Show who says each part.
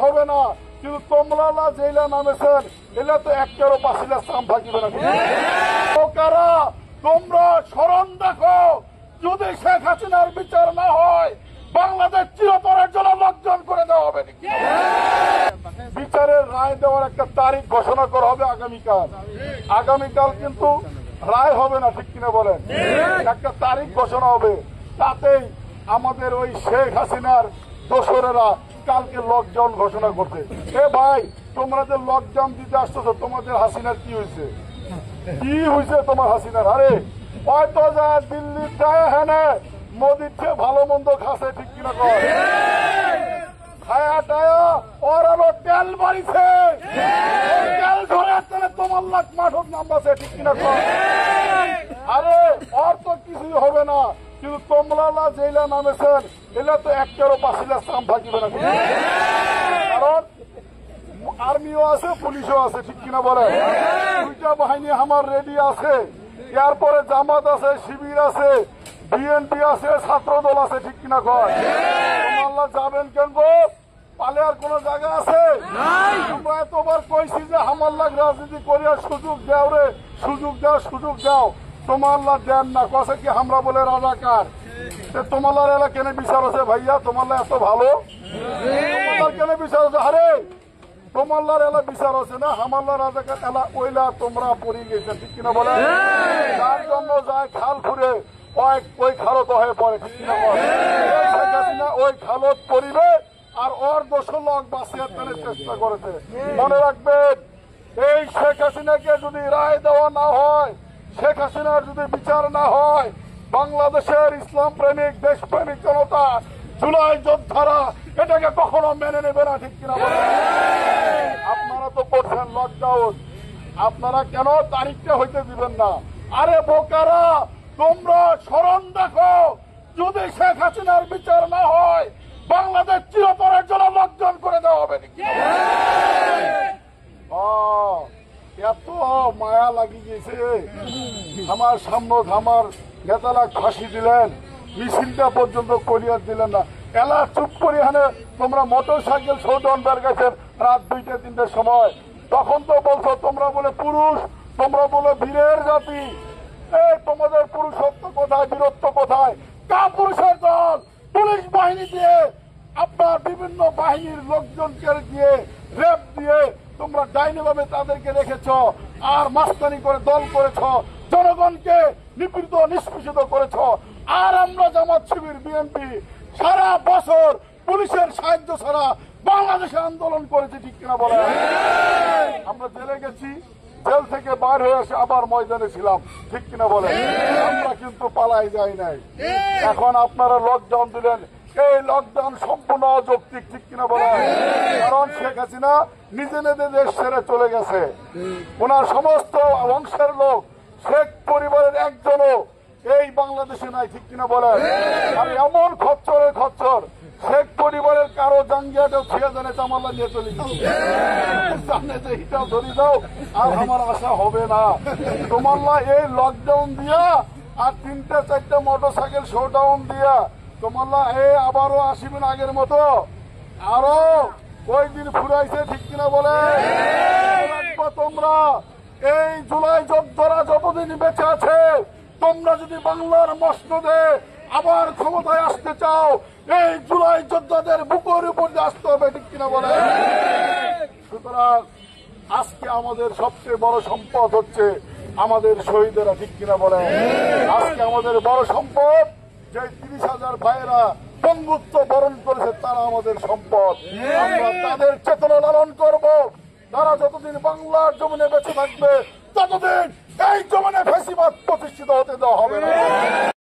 Speaker 1: হবে না, কিন্তু তোমরা জেলা নামেছেন এলে তো একটারও পাশিলা সাম থাকিবে না। কারা তোমরা স্মরণ দেখো, যদি শেখ হাসিনার বিচার না হয় বাংলাদেশ চিরতরের জন্য লজ্জন করে দেওয়া হবে। বিচারের রায় দেওয়ার একটা তারিখ ঘোষণা করা হবে আগামীকাল কিন্তু রায় হবে না, ঠিক কিনা বলেন? একটা তারিখ ঘোষণা হবে, তাতেই আমাদের ওই শেখ হাসিনার দোসরেরা কালকে লকডাউন ঘোষণা করছে। এ ভাই, তোমরা যে লকডাউন দিতে আসতেছো, তোমাদের হাসিনার কি হয়েছে? তোমার হাসিনার? আরে হয়তো যা দিল্লির যায় হ্যাঁ মোদির চেয়ে ভালো মন্দ খাসে, ঠিক কিনা কর? খায়া টায়া ওর আরো তেল বাড়িছে, তেল ধরে তাহলে তোমার লাখ মাঠক নামবাছে, ঠিক কিনা কর? আরে ওর তো কিছুই হবে না, কিন্তু তোমরা জেলা নামেছেন এলে তো একটারও পাশিলা সাম থাকিবে না। কারণ আর্মিও আছে, পুলিশও আছে, ঠিক কিনা বলে? দুইটা বাহিনী আমার রেডি আছে। এরপরে জামাত আছে, শিবির আছে, বিএনপি আছে, ছাত্র দল আছে, ঠিক কিনা কয়? তোমরা যাবেন কেন গো? পালে আর কোন জায়গা আছে? আমরা এতবার কইছি যে হামাল্লাহ রাজনীতি করিয়া সুযোগ দাও রে, সুযোগ দাও। তোমার দেন না, কষে কি আমরা বলে রাজাকার? তোমার এলা কেন বিচার আছে ভাইয়া? তোমার এত ভালো, তোমার কেন বিচার আছে? আরে তোমার এলা বিচার আছে না, হামাল্লা রাজাকার এলা ওইলা তোমরা পড়ে গেছে, ঠিক কিনা বলে? যার জন্য যায় খাল ঘুরে ওই খালত হয়ে পড়ে, ঠিক কিনা বলে? ওই খালত পরিবে আর ওর 200 লোক বাঁচিয়ে ফেলার চেষ্টা করেছে। মনে রাখবেন, এই শেখ হাসিনাকে যদি রায় দেওয়া না হয়, শেখ হাসিনার যদি বিচার না হয়, বাংলাদেশের ইসলাম প্রেমিক দেশপ্রেমিক জনতা, জুলাই যোদ্ধারা এটাকে কখনো মেনে নেবে না, ঠিক কিনা বলে? আপনারা তো করছেন লকডাউন, আপনারা কেন তারিখটা হইতে দিবেন না? আরে বোকারা, তোমরা স্মরণ দেখো, যদি শেখ হাসিনার বিচার না হয় বাংলাদেশ চিরতরের জন্য লজ্জন করে দেওয়া হবে। এত মায়া লাগি গেছে আমার সামনে, আমার নেতারা ফাঁসি দিলেন, মিছিলটা পর্যন্ত করিয়া দিলেন না। এলা চুপ করি হানে তোমরা মোটর সাইকেল শোডাউন বের গেছেন রাত 2টা-3টার সময়। তখন তো বলছো তোমরা বলে পুরুষ, তোমরা বলে বীরের জাতি। এই তোমাদের পুরুষত্ব কোথায়, বীরত্ব কোথায়? কাপুরুষের দল পুলিশ বাহিনী দিয়ে, আপনার বিভিন্ন বাহিনীর লোকজনকে দিয়ে, রেপ দিয়ে তোমরা ডাইনি ভাবে তাদেরকে রেখেছ, আর মাস্তানি করে দল করেছ, জনগণকে নিপীড়িত নিষ্পেষিত করেছ। আর আমরা জামাত শিবির বিএনপি সারা বছর পুলিশের সাহায্য ছাড়া বাংলাদেশে আন্দোলন করেছি, ঠিক কিনা বলে? আমরা জেলে গেছি, জেল থেকে বার হয়ে আসে আবার ময়দানে ছিলাম, ঠিক কিনা বলে? আমরা কিন্তু পালাই যাই নাই। এখন আপনারা লকডাউন দিলেন, এই লকডাউন সম্পূর্ণ অযৌক্তিক, ঠিক কিনা বলে? কারণ শেখ হাসিনা নিজে দেশ ছেড়ে চলে গেছে। ওনার সমস্ত বংশের লোক, শেখ পরিবারের একজনও এই বাংলাদেশে নাই, ঠিক কিনা বলে? আর এমন খচ্চর শেখ পরিবারের কারো জাঙ্গিয়াটাও ছিঁড়ে জানে চামাল্লা নিয়ে চলে জানে যে এটাও ধরি দাও, আর আমার আশা হবে না। তোমাল্লা এই লকডাউন দিয়া আর 3টা-4টা মোটর সাইকেল শোডাউন দিয়া তোমাল্লা আবারও আসিবেন আগের মতো, আরো ওই দিন ফুরাইছে, ঠিক কিনা বলে? তোমরা এই জুলাই যোদ্ধারা যতদিন বেঁচে আছে, তোমরা যদি বাংলার মসনদে আবার ক্ষমতায় আসতে চাও, এই জুলাই যোদ্ধাদের বুকের উপর দিয়ে আসতে হবে, ঠিক কিনা বলে? সুতরাং আজকে আমাদের সবচেয়ে বড় সম্পদ হচ্ছে আমাদের শহীদেরা, ঠিক কিনা বলে? আজকে আমাদের বড় সম্পদ যে 30,000 ভাইয়েরা বঙ্গুত্ব বরণ করেছে, তারা আমাদের সম্পদ। আমরা তাদের চেতনা লালন করব। তারা যতদিন বাংলার জমিনে বেঁচে থাকবে, ততদিন এই জমিনে ফ্যাসিবাদ প্রতিষ্ঠিত হতে দেওয়া হবে না।